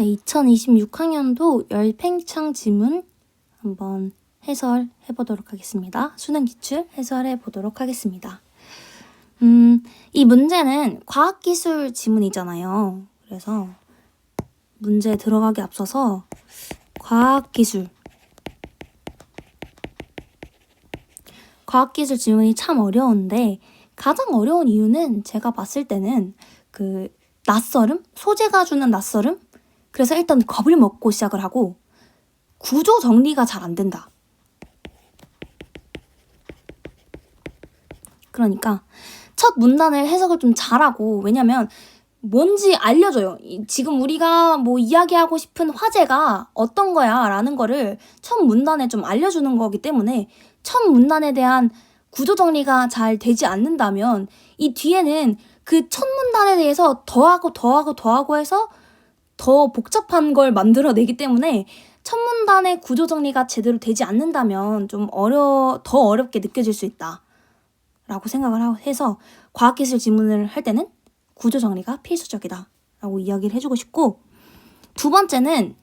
네, 2026학년도 열팽창 지문 한번 해설해 보도록 하겠습니다. 수능 기출 해설해 보도록 하겠습니다. 이 문제는 과학기술 지문이잖아요. 그래서 문제 들어가기 앞서서 과학기술 지문이 참 어려운데 가장 어려운 이유는 제가 봤을 때는 그 낯설음? 소재가 주는 낯설음? 그래서 일단 겁을 먹고 시작을 하고 구조 정리가 잘 안 된다. 그러니까 첫 문단을 해석을 좀 잘하고, 왜냐면 뭔지 알려줘요. 지금 우리가 뭐 이야기하고 싶은 화제가 어떤 거야 라는 거를 첫 문단에 좀 알려주는 거기 때문에 첫 문단에 대한 구조 정리가 잘 되지 않는다면 이 뒤에는 그 첫 문단에 대해서 더하고 해서 더 복잡한 걸 만들어내기 때문에 첫 문단의 구조 정리가 제대로 되지 않는다면 좀 더 어렵게 느껴질 수 있다 라고 생각을 해서 과학기술 지문을 할 때는 구조 정리가 필수적이다 라고 이야기를 해주고 싶고, 두 번째는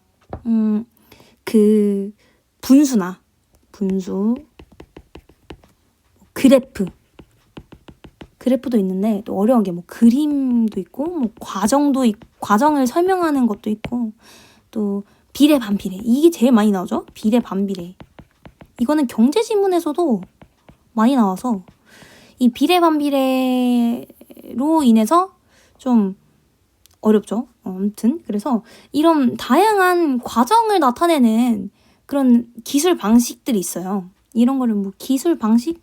그 분수, 그래프도 있는데 또 어려운 게 뭐 그림도 있고 뭐 과정을 설명하는 것도 있고, 또 비례 반비례, 이게 제일 많이 나오죠. 비례 반비례, 이거는 경제 지문에서도 많이 나와서 이 비례 반비례로 인해서 좀 어렵죠. 아무튼 그래서 이런 다양한 과정을 나타내는 그런 기술 방식들이 있어요. 이런 거를 뭐 기술 방식?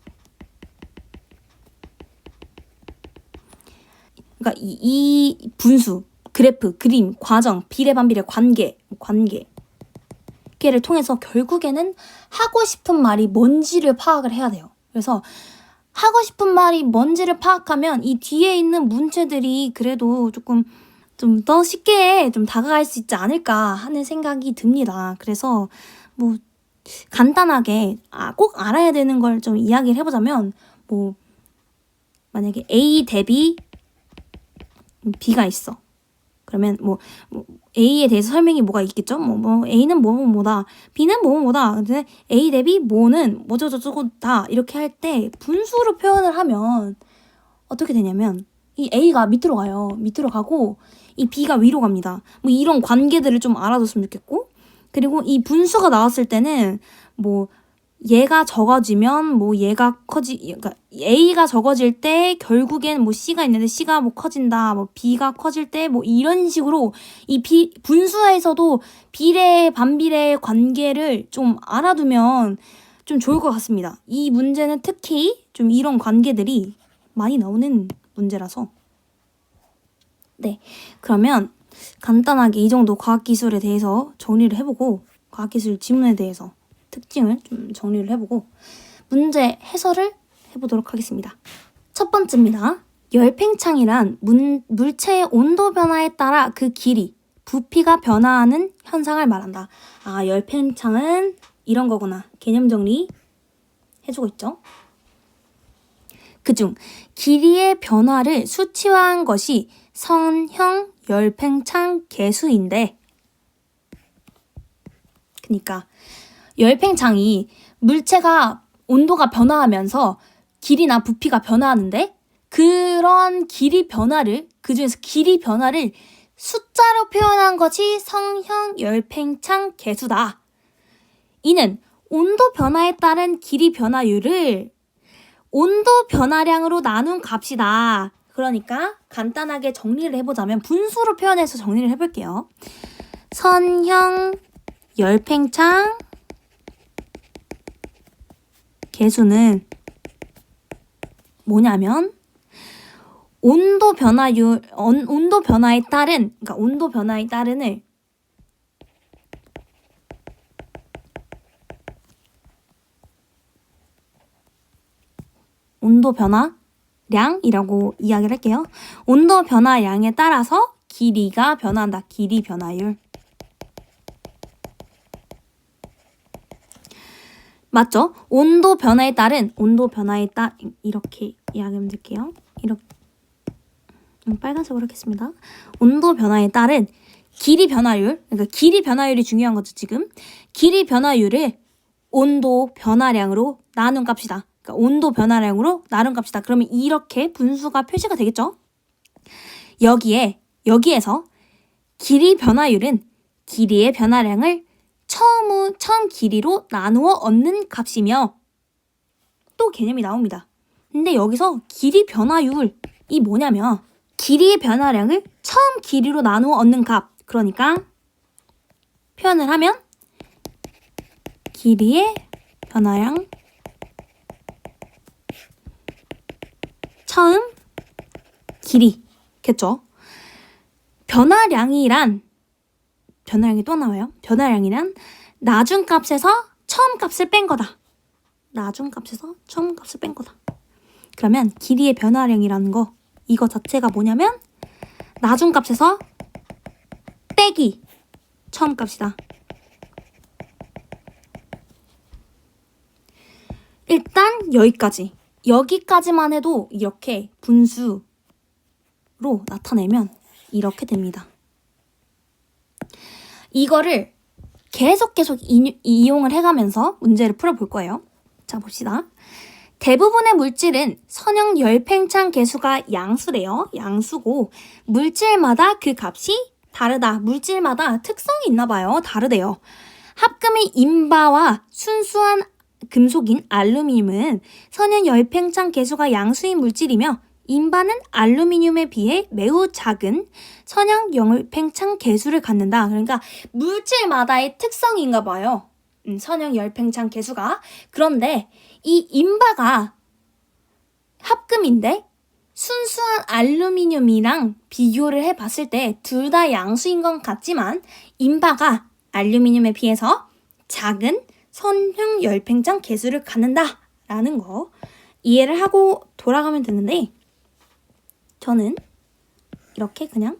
그러니까 이 분수, 그래프, 그림, 과정, 비례 반비례, 관계를 통해서 결국에는 하고 싶은 말이 뭔지를 파악을 해야 돼요. 그래서 하고 싶은 말이 뭔지를 파악하면 이 뒤에 있는 문제들이 그래도 조금 좀 더 쉽게 좀 다가갈 수 있지 않을까 하는 생각이 듭니다. 그래서 뭐 간단하게 꼭 알아야 되는 걸 좀 이야기를 해보자면, 뭐 만약에 A 대비 B가 있어. 그러면 뭐 A에 대해서 설명이 뭐가 있겠죠? 뭐 A는 뭐다, B는 뭐다. 근데 A 대비 뭐는 뭐저저저다 이렇게 할 때 분수로 표현을 하면 어떻게 되냐면 이 A가 밑으로 가요. 밑으로 가고 이 B가 위로 갑니다. 뭐 이런 관계들을 좀 알아뒀으면 좋겠고, 그리고 이 분수가 나왔을 때는 뭐 얘가 적어지면 뭐 그러니까 A가 적어질 때 결국엔 뭐 C가 있는데 C가 뭐 커진다, 뭐 B가 커질 때 뭐 이런 식으로 이 분수에서도 비례 반비례 관계를 좀 알아두면 좀 좋을 것 같습니다. 이 문제는 특히 좀 이런 관계들이 많이 나오는 문제라서. 네, 그러면 간단하게 이 정도 과학기술에 대해서 정리를 해보고, 과학기술 지문에 대해서 특징을 좀 정리를 해보고 문제 해설을 해보도록 하겠습니다. 첫 번째입니다. 열팽창이란 물체의 온도 변화에 따라 그 길이, 부피가 변화하는 현상을 말한다. 열팽창은 이런 거구나. 개념 정리 해주고 있죠. 그중 길이의 변화를 수치화한 것이 선형 열팽창 계수인데, 그러니까 열팽창이 물체가 온도가 변화하면서 길이나 부피가 변화하는데 그런 그중에서 길이 변화를 숫자로 표현한 것이 성형 열팽창 계수다. 이는 온도 변화에 따른 길이 변화율을 온도 변화량으로 나눈 값이다. 그러니까 간단하게 정리를 해보자면 분수로 표현해서 정리를 해볼게요. 선형 열팽창 계수는 뭐냐면 온도 변화에 따른, 그러니까 온도 변화에 따른 온도 변화량이라고 이야기를 할게요. 온도 변화량에 따라서 길이가 변화한다. 길이 변화율. 맞죠? 온도 변화에 따른 이렇게 이야기하면 될게요. 이렇게 빨간색으로 하겠습니다. 온도 변화에 따른 길이 변화율, 그러니까 길이 변화율이 중요한 거죠, 지금. 길이 변화율을 온도 변화량으로 나눈 값이다. 그러니까 온도 변화량으로 나눈 값이다. 그러면 이렇게 분수가 표시가 되겠죠? 여기에서 길이 변화율은 길이의 변화량을 처음 길이로 나누어 얻는 값이며 또 개념이 나옵니다. 근데 여기서 길이 변화율이 뭐냐면 길이의 변화량을 처음 길이로 나누어 얻는 값. 그러니까 표현을 하면 길이의 변화량 처음 길이겠죠. 변화량이 또 나와요. 변화량이란 나중 값에서 처음 값을 뺀 거다. 나중 값에서 처음 값을 뺀 거다. 그러면 길이의 변화량이라는 거 이거 자체가 뭐냐면 나중 값에서 빼기 처음 값이다. 일단 여기까지만 해도 이렇게 분수로 나타내면 이렇게 됩니다. 이거를 계속 이용을 해가면서 문제를 풀어볼 거예요. 자, 봅시다. 대부분의 물질은 선형 열팽창 계수가 양수래요. 양수고 물질마다 그 값이 다르다. 물질마다 특성이 있나 봐요. 다르대요. 합금의 인바와 순수한 금속인 알루미늄은 선형 열팽창 계수가 양수인 물질이며 인바는 알루미늄에 비해 매우 작은 선형 열팽창 계수를 갖는다. 그러니까 물질마다의 특성인가 봐요. 선형 열팽창 계수가. 그런데 이 인바가 합금인데 순수한 알루미늄이랑 비교를 해봤을 때 둘 다 양수인 건 같지만 인바가 알루미늄에 비해서 작은 선형 열팽창 계수를 갖는다 라는 거 이해를 하고 돌아가면 되는데 저는 이렇게 그냥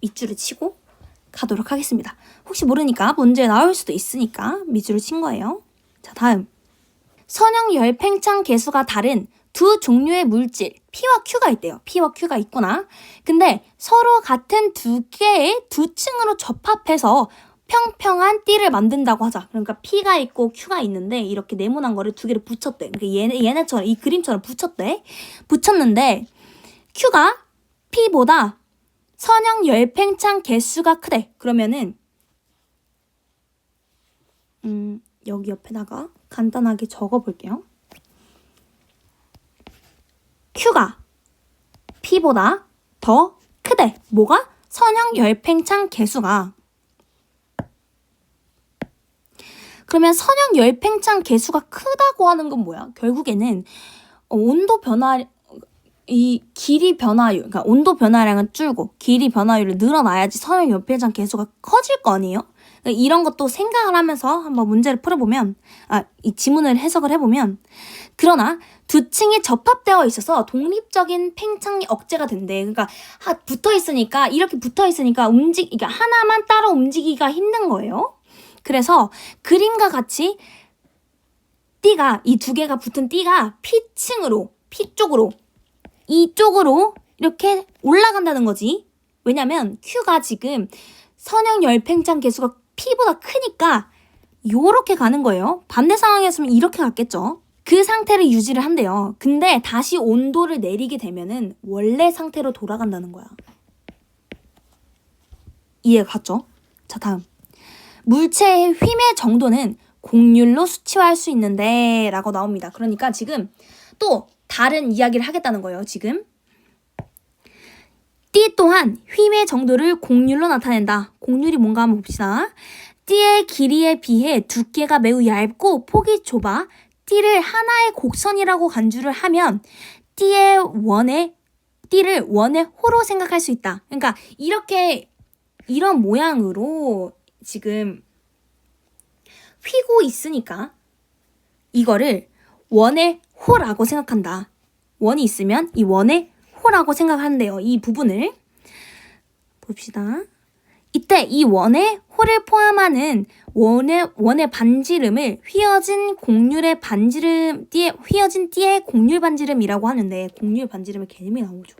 밑줄을 치고 가도록 하겠습니다. 혹시 모르니까 문제 나올 수도 있으니까 밑줄을 친 거예요. 자, 다음 선형 열팽창 계수가 다른 두 종류의 물질 P와 Q가 있대요. P와 Q가 있구나. 근데 서로 같은 두 개의 두 층으로 접합해서 평평한 띠를 만든다고 하자. 그러니까 P가 있고 Q가 있는데 이렇게 네모난 거를 두 개를 붙였대. 그러니까 얘네처럼 이 그림처럼 붙였대. 붙였는데 Q가 P보다 선형 열팽창 개수가 크대. 그러면은 여기 옆에다가 간단하게 적어볼게요. Q가 P보다 더 크대. 뭐가? 선형 열팽창 개수가. 그러면 선형 열팽창 개수가 크다고 하는 건 뭐야? 결국에는 온도 변화, 이 길이 변화율, 그러니까 온도 변화량은 줄고 길이 변화율을 늘어나야지 선형 열팽창 개수가 커질 거 아니에요? 그러니까 이런 것도 생각을 하면서 한번 문제를 풀어보면, 이 지문을 해석을 해보면, 그러나 두 층이 접합되어 있어서 독립적인 팽창이 억제가 된대. 그러니까 이렇게 붙어 있으니까 이게 하나만 따로 움직이기가 힘든 거예요. 그래서 그림과 같이 이 두 개가 붙은 띠가 P 쪽으로 이쪽으로 이렇게 올라간다는 거지. 왜냐면 Q가 지금 선형 열팽창 계수가 P보다 크니까 요렇게 가는 거예요. 반대 상황이었으면 이렇게 갔겠죠. 그 상태를 유지를 한대요. 근데 다시 온도를 내리게 되면은 원래 상태로 돌아간다는 거야. 이해가 갔죠? 자, 다음. 물체의 휨의 정도는 곡률로 수치화할 수 있는데 라고 나옵니다. 그러니까 지금 또 다른 이야기를 하겠다는 거예요. 지금 띠 또한 휨의 정도를 곡률로 나타낸다. 곡률이 뭔가 한번 봅시다. 띠의 길이에 비해 두께가 매우 얇고 폭이 좁아 띠를 하나의 곡선이라고 간주를 하면 띠를 원의 호로 생각할 수 있다. 그러니까 이런 모양으로 지금 휘고 있으니까 이거를 원의 호라고 생각한다. 원이 있으면 이 원의 호라고 생각한대요. 이 부분을 봅시다. 이때 이 원의 호를 포함하는 원의 반지름을 휘어진 띠의 곡률 반지름이라고 하는데 곡률 반지름의 개념이 나오죠.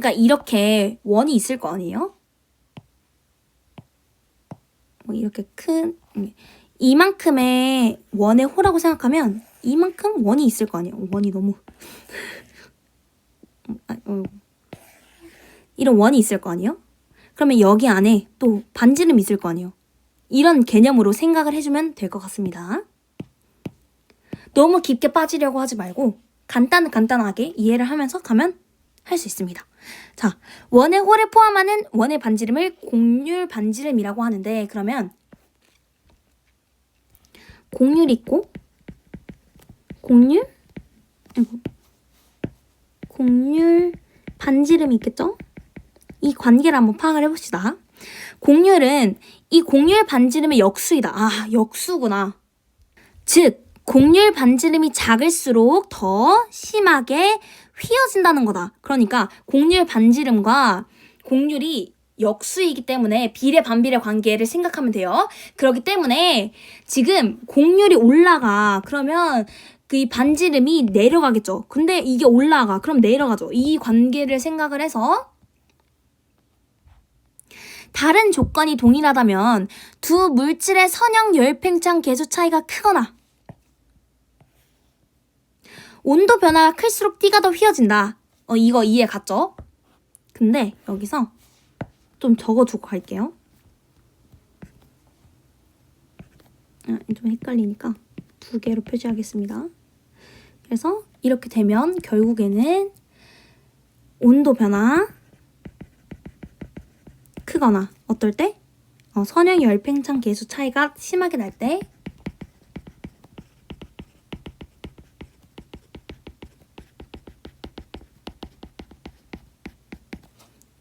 그러니까 이렇게 원이 있을 거 아니에요? 뭐 이렇게 큰 이만큼의 원의 호라고 생각하면 이만큼 원이 있을 거 아니에요. 원이 너무 이런 원이 있을 거 아니에요? 그러면 여기 안에 또 반지름이 있을 거 아니에요. 이런 개념으로 생각을 해주면 될 것 같습니다. 너무 깊게 빠지려고 하지 말고 간단하게 이해를 하면서 가면 할 수 있습니다. 자, 원의 홀을 포함하는 원의 반지름을 곡률 반지름이라고 하는데, 그러면 곡률 있고 곡률 반지름이 있겠죠? 이 관계를 한번 파악을 해봅시다. 곡률은 이 곡률 반지름의 역수이다. 아, 역수구나. 즉, 곡률 반지름이 작을수록 더 심하게 휘어진다는 거다. 그러니까 곡률 반지름과 곡률이 역수이기 때문에 비례 반비례 관계를 생각하면 돼요. 그렇기 때문에 지금 곡률이 올라가. 그러면 그 이 반지름이 내려가겠죠. 근데 이게 올라가. 그럼 내려가죠. 이 관계를 생각을 해서 다른 조건이 동일하다면 두 물질의 선형 열팽창 계수 차이가 크거나 온도 변화가 클수록 띠가 더 휘어진다. 이거 이해 갔죠? 근데 여기서 좀 적어두고 갈게요. 좀 헷갈리니까 2개로 표시하겠습니다. 그래서 이렇게 되면 결국에는 온도 변화 크거나 어떨 때? 선형 열팽창 계수 차이가 심하게 날 때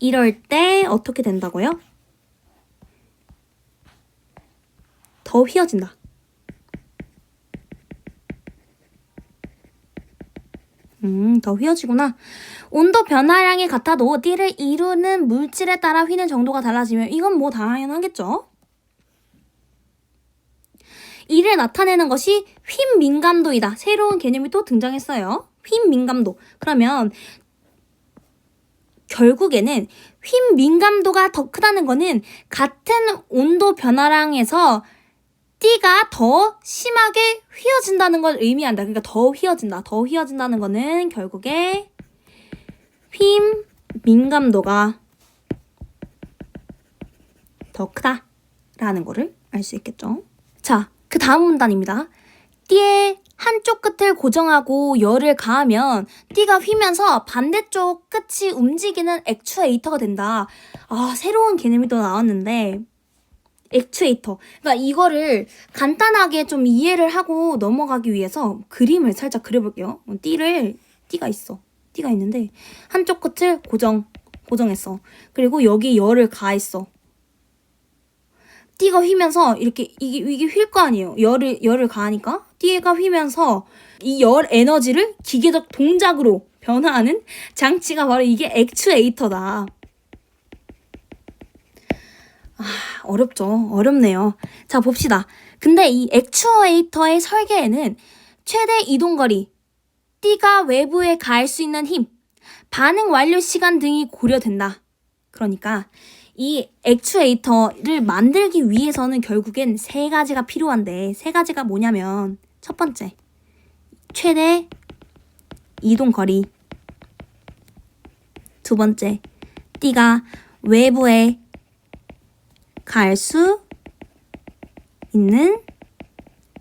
이럴 때 어떻게 된다고요? 더 휘어진다. 더 휘어지구나. 온도 변화량이 같아도 띠를 이루는 물질에 따라 휘는 정도가 달라지면 이건 뭐 당연하겠죠? 이를 나타내는 것이 휨 민감도이다. 새로운 개념이 또 등장했어요. 휨 민감도. 그러면 결국에는 휨 민감도가 더 크다는 거는 같은 온도 변화량에서 띠가 더 심하게 휘어진다는 걸 의미한다. 그러니까 더 휘어진다. 더 휘어진다는 거는 결국에 휨 민감도가 더 크다라는 거를 알 수 있겠죠. 자, 그 다음 문단입니다. 띠의 한쪽 끝을 고정하고 열을 가하면 띠가 휘면서 반대쪽 끝이 움직이는 액추에이터가 된다. 아, 새로운 개념이 또 나왔는데 액추에이터. 그러니까 이거를 간단하게 좀 이해를 하고 넘어가기 위해서 그림을 살짝 그려볼게요. 띠가 있어. 띠가 있는데 한쪽 끝을 고정했어. 그리고 여기 열을 가했어. 띠가 휘면서 이렇게 이게 휠 거 아니에요. 열을 가하니까 띠가 휘면서 이 열 에너지를 기계적 동작으로 변화하는 장치가 바로 이게 액추에이터다. 어렵죠. 어렵네요. 자, 봅시다. 근데 이 액추에이터의 설계에는 최대 이동거리, 띠가 외부에 가할 수 있는 힘, 반응 완료 시간 등이 고려된다. 그러니까 이 액추에이터를 만들기 위해서는 결국엔 3가지가 필요한데 3가지가 뭐냐면 첫 번째, 최대 이동거리, 두 번째, 띠가 외부에 갈 수 있는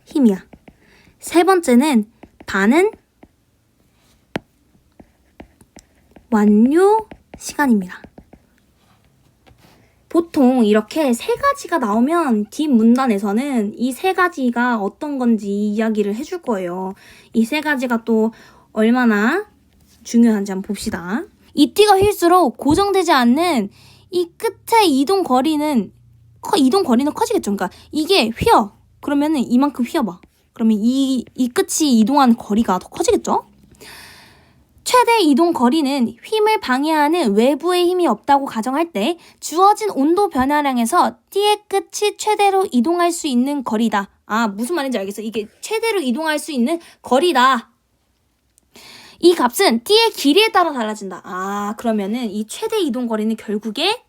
힘이야. 세 번째는 반응 완료 시간입니다. 보통 이렇게 3가지가 나오면 뒷문단에서는 이 3가지가 어떤 건지 이야기를 해줄 거예요. 이 3가지가 또 얼마나 중요한지 한번 봅시다. 이 띠가 휠수록 고정되지 않는 이 끝의 이동 거리는 커지겠죠. 그러니까 이게 휘어. 그러면은 이만큼 휘어봐. 그러면 이 끝이 이동한 거리가 더 커지겠죠? 최대 이동 거리는 휨을 방해하는 외부의 힘이 없다고 가정할 때 주어진 온도 변화량에서 띠의 끝이 최대로 이동할 수 있는 거리다. 아, 무슨 말인지 알겠어. 이게 최대로 이동할 수 있는 거리다. 이 값은 띠의 길이에 따라 달라진다. 아, 그러면은 이 최대 이동 거리는 결국에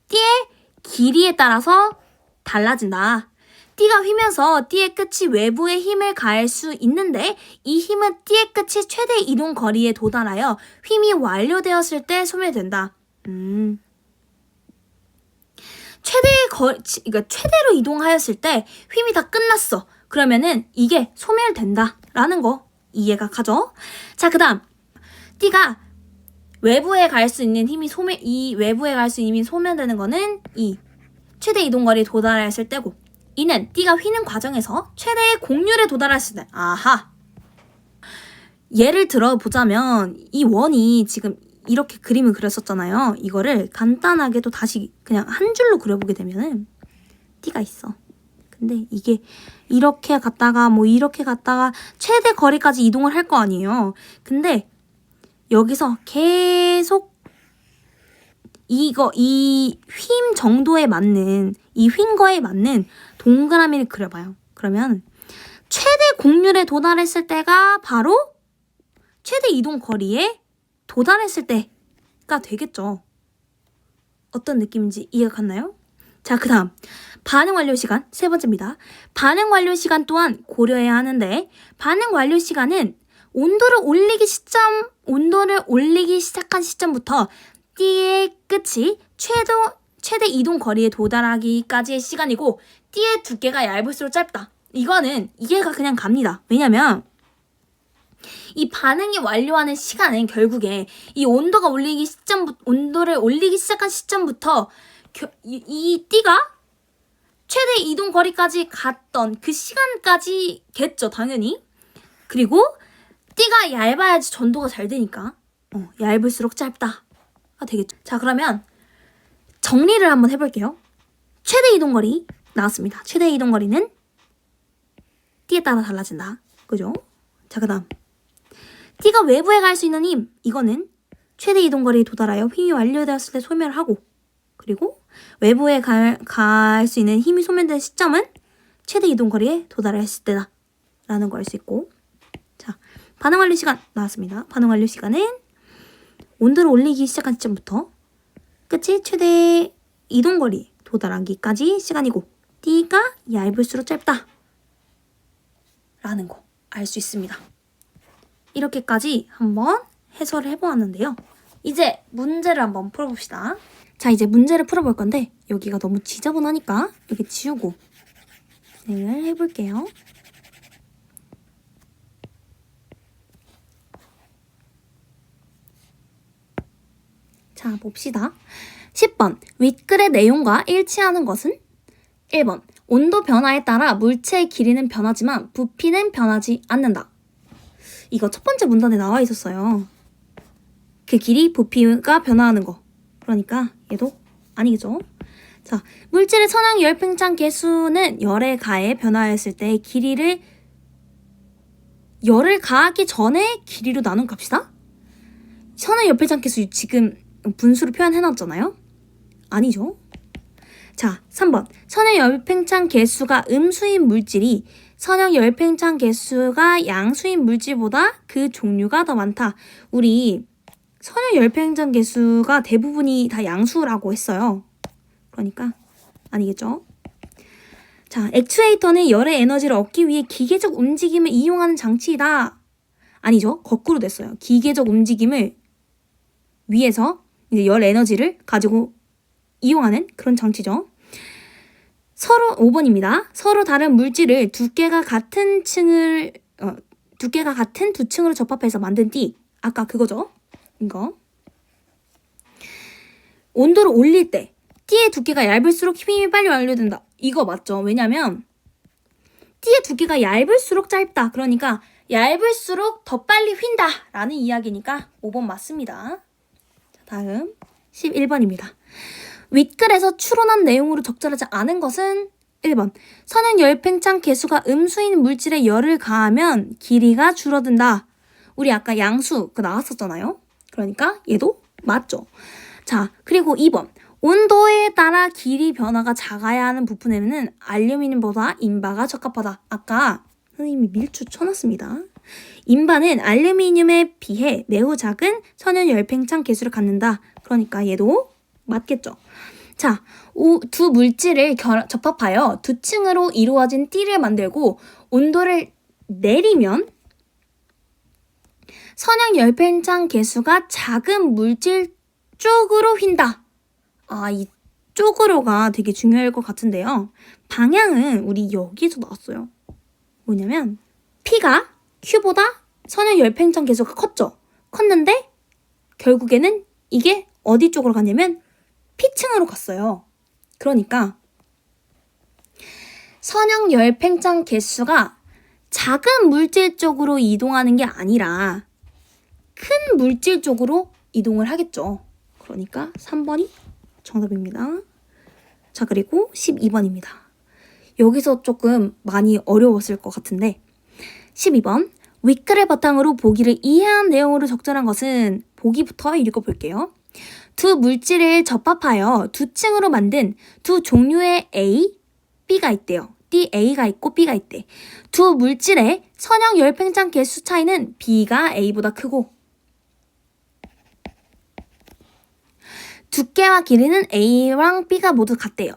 띠의 길이에 따라서 달라진다. 띠가 휘면서 띠의 끝이 외부에 힘을 가할 수 있는데 이 힘은 띠의 끝이 최대 이동 거리에 도달하여 휨이 완료되었을 때 소멸된다. 그러니까 최대로 이동하였을 때 휨이 다 끝났어. 그러면은 이게 소멸된다라는 거 이해가 가죠? 자, 그다음 띠가 외부에 갈 수 있는 힘이 외부에 갈 수 있는 힘이 소멸되는 거는 이 최대 이동 거리에 도달했을 때고, 이는 띠가 휘는 과정에서 최대의 곡률에 도달했을 때. 아하. 예를 들어 보자면 이 원이 지금 이렇게 그림을 그렸었잖아요. 이거를 간단하게 또 다시 그냥 한 줄로 그려보게 되면은 띠가 있어. 근데 이게 이렇게 갔다가 뭐 이렇게 갔다가 최대 거리까지 이동을 할 거 아니에요. 근데 여기서 계속 이 휨 정도에 맞는, 이 휨 거에 맞는 동그라미를 그려봐요. 그러면 최대 곡률에 도달했을 때가 바로 최대 이동 거리에 도달했을 때가 되겠죠. 어떤 느낌인지 이해가 갔나요? 자, 그 다음 반응 완료 시간 세 번째입니다. 반응 완료 시간 또한 고려해야 하는데, 반응 완료 시간은 온도를 올리기 시작한 시점부터 띠의 끝이 최대 이동 거리에 도달하기까지의 시간이고, 띠의 두께가 얇을수록 짧다. 이거는 이해가 그냥 갑니다. 왜냐면 이 반응이 완료하는 시간은 결국에 이 온도를 올리기 시작한 시점부터 이 띠가 최대 이동 거리까지 갔던 그 시간까지겠죠, 당연히. 그리고 띠가 얇아야지 전도가 잘 되니까 얇을수록 짧다가 되겠죠. 자, 그러면 정리를 한번 해볼게요. 최대 이동 거리 나왔습니다. 최대 이동 거리는 띠에 따라 달라진다. 그죠? 자, 그 다음 띠가 외부에 갈 수 있는 힘, 이거는 최대 이동 거리에 도달하여 휨이 완료되었을 때 소멸하고, 그리고 외부에 갈 수 있는 힘이 소멸된 시점은 최대 이동 거리에 도달했을 때다 라는 걸 알 수 있고, 자, 반응 완료 시간 나왔습니다. 반응 완료 시간은 온도를 올리기 시작한 시점부터 끝이 최대 이동 거리에 도달하기까지 시간이고, 띠가 얇을수록 짧다 라는 거 알 수 있습니다. 이렇게까지 한번 해설을 해보았는데요. 이제 문제를 한번 풀어봅시다. 자, 이제 문제를 풀어볼 건데 여기가 너무 지저분하니까 여기 지우고 진행을 해볼게요. 자, 봅시다. 10번. 윗글의 내용과 일치하는 것은? 1번. 온도 변화에 따라 물체의 길이는 변하지만 부피는 변하지 않는다. 이거 첫 번째 문단에 나와 있었어요. 그 길이 부피가 변화하는 거. 그러니까 얘도 아니겠죠. 자, 물질의 선형 열 팽창 계수는 열에 가해 변화했을 때 길이를 열을 가하기 전에 길이로 나눈 값이다? 선형 열 팽창 계수 지금 분수로 표현해놨잖아요. 아니죠. 자, 3번. 선형 열 팽창 계수가 음수인 물질이 선형 열 팽창 계수가 양수인 물질보다 그 종류가 더 많다. 우리 선형 열 팽창 계수가 대부분이 다 양수라고 했어요. 그러니까 아니겠죠? 자, 액추에이터는 열의 에너지를 얻기 위해 기계적 움직임을 이용하는 장치이다. 아니죠. 거꾸로 됐어요. 기계적 움직임을 위해서 이제 열 에너지를 가지고 이용하는 그런 장치죠. 5번입니다. 서로 다른 물질을 두께가 같은 두 층으로 접합해서 만든 띠. 아까 그거죠. 이거. 온도를 올릴 때 띠의 두께가 얇을수록 휨이 빨리 완료된다. 이거 맞죠? 왜냐면 띠의 두께가 얇을수록 짧다. 그러니까 얇을수록 더 빨리 휨다 라는 이야기니까 5번 맞습니다. 자, 다음 11번입니다. 윗글에서 추론한 내용으로 적절하지 않은 것은? 1번. 선형 열 팽창 계수가 음수인 물질에 열을 가하면 길이가 줄어든다. 우리 아까 양수 나왔었잖아요. 그러니까 얘도 맞죠. 자, 그리고 2번. 온도에 따라 길이 변화가 작아야 하는 부품에는 알루미늄보다 인바가 적합하다. 아까 선생님이 밀추 쳐놨습니다. 인반은 알루미늄에 비해 매우 작은 선형 열팽창 개수를 갖는다. 그러니까 얘도 맞겠죠. 자, 두 물질을 접합하여 두 층으로 이루어진 띠를 만들고 온도를 내리면 선형 열팽창 개수가 작은 물질 쪽으로 휜다. 이 쪽으로가 되게 중요할 것 같은데요. 방향은 우리 여기서 나왔어요. 뭐냐면 P가 Q보다 선형 열팽창 개수가 컸는데 결국에는 이게 어디 쪽으로 갔냐면 P층으로 갔어요. 그러니까 선형 열팽창 개수가 작은 물질 쪽으로 이동하는 게 아니라 큰 물질 쪽으로 이동을 하겠죠. 그러니까 3번이 정답입니다. 자, 그리고 12번입니다. 여기서 조금 많이 어려웠을 것 같은데 12번 윗글을 바탕으로 보기를 이해한 내용으로 적절한 것은 보기부터 읽어볼게요. 두 물질을 접합하여 두 층으로 만든 두 종류의 A, B가 있대요. 띠 A가 있고 B가 있대. 두 물질의 선형 열팽창 개수 차이는 B가 A보다 크고 두께와 길이는 A랑 B가 모두 같대요.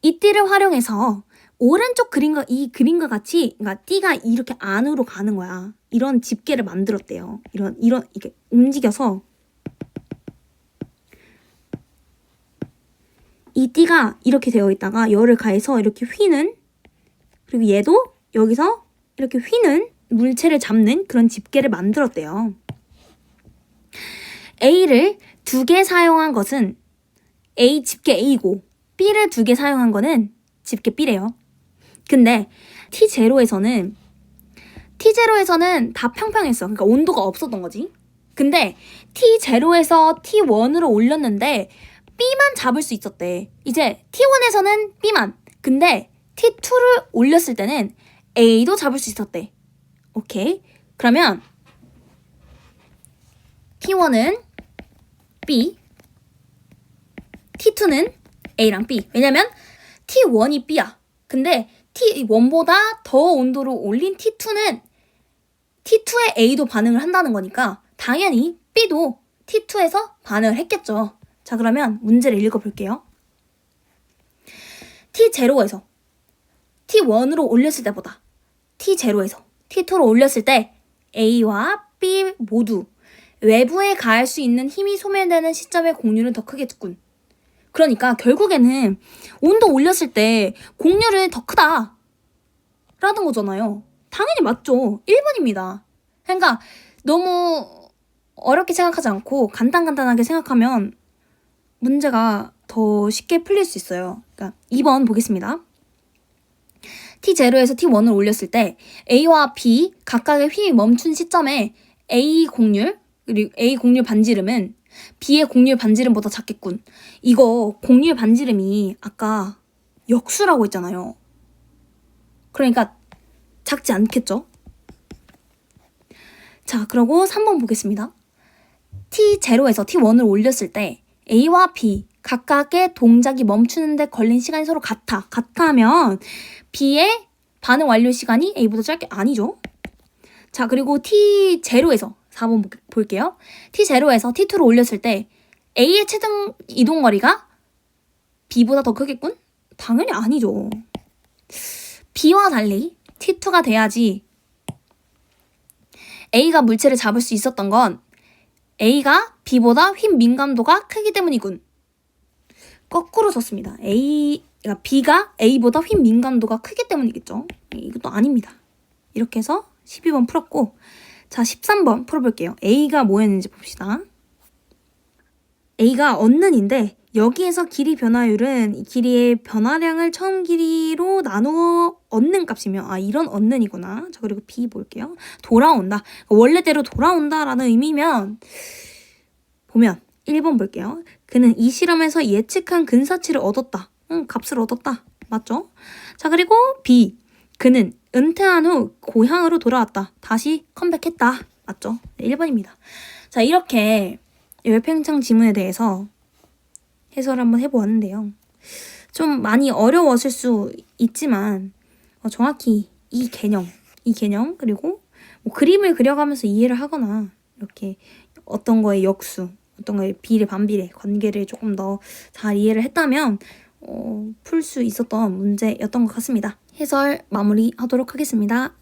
이 띠를 활용해서 오른쪽 이 그림과 같이 그러니까 띠가 이렇게 안으로 가는 거야. 이런 집게를 만들었대요. 이런 이렇게 움직여서 이 띠가 이렇게 되어 있다가 열을 가해서 이렇게 휘는 그리고 얘도 여기서 이렇게 휘는 물체를 잡는 그런 집게를 만들었대요. A를 2개 사용한 것은 A 집게 A고 B를 2개 사용한 거는 집게 B래요. 근데 T0에서는 다 평평했어. 그러니까 온도가 없었던 거지. 근데 T0에서 T1으로 올렸는데 B만 잡을 수 있었대. 이제 T1에서는 B만. 근데 T2를 올렸을 때는 A도 잡을 수 있었대. 오케이. 그러면 T1은 B, T2는 A랑 B. 왜냐면 T1이 B야. 근데 T1보다 더 온도를 올린 T2는 T2의 A도 반응을 한다는 거니까 당연히 B도 T2에서 반응을 했겠죠. 자, 그러면 문제를 읽어볼게요. T0에서 T1으로 올렸을 때보다 T0에서 T2로 올렸을 때 A와 B 모두 외부에 가할 수 있는 힘이 소멸되는 시점의 공률은 더 크겠군. 그러니까 결국에는 온도 올렸을 때 공률은 더 크다 라는 거잖아요. 당연히 맞죠. 1번입니다. 그러니까 너무 어렵게 생각하지 않고 간단하게 생각하면 문제가 더 쉽게 풀릴 수 있어요. 그러니까 2번 보겠습니다. T0에서 T1을 올렸을 때 A와 B 각각의 휘 멈춘 시점에 A 공률 그리고 A 공률 반지름은 B의 공률 반지름보다 작겠군. 이거 공률 반지름이 아까 역수라고 했잖아요. 그러니까 작지 않겠죠? 자, 그리고 3번 보겠습니다. T0에서 T1을 올렸을 때 A와 B 각각의 동작이 멈추는데 걸린 시간이 서로 같다면 B의 반응 완료 시간이 A보다 짧게 아니죠? 자, 그리고 T0에서 4번 볼게요. T0에서 T2로 올렸을 때 A의 최등 이동 거리가 B보다 더 크겠군? 당연히 아니죠. B와 달리 T2가 돼야지 A가 물체를 잡을 수 있었던 건 A가 B보다 휜 민감도가 크기 때문이군. 거꾸로 썼습니다. 그러니까 B가 A보다 휜 민감도가 크기 때문이겠죠. 이것도 아닙니다. 이렇게 해서 12번 풀었고 자, 13번 풀어볼게요. A가 뭐였는지 봅시다. A가 얻는인데 여기에서 길이 변화율은 이 길이의 변화량을 처음 길이로 나누어 얻는 값이며 이런 얻는이구나. 자, 그리고 B 볼게요. 돌아온다. 원래대로 돌아온다라는 의미면 보면 1번 볼게요. 그는 이 실험에서 예측한 근사치를 얻었다. 값을 얻었다. 맞죠? 자, 그리고 B. 그는 은퇴한 후 고향으로 돌아왔다. 다시 컴백했다. 맞죠? 네, 1번입니다. 자, 이렇게 열팽창 지문에 대해서 해설을 한번 해보았는데요. 좀 많이 어려웠을 수 있지만 정확히 이 개념 그리고 뭐 그림을 그려가면서 이해를 하거나 이렇게 어떤 거의 역수, 어떤 거의 비례, 반비례 관계를 조금 더 잘 이해를 했다면 풀 수 있었던 문제였던 것 같습니다. 해설 마무리하도록 하겠습니다.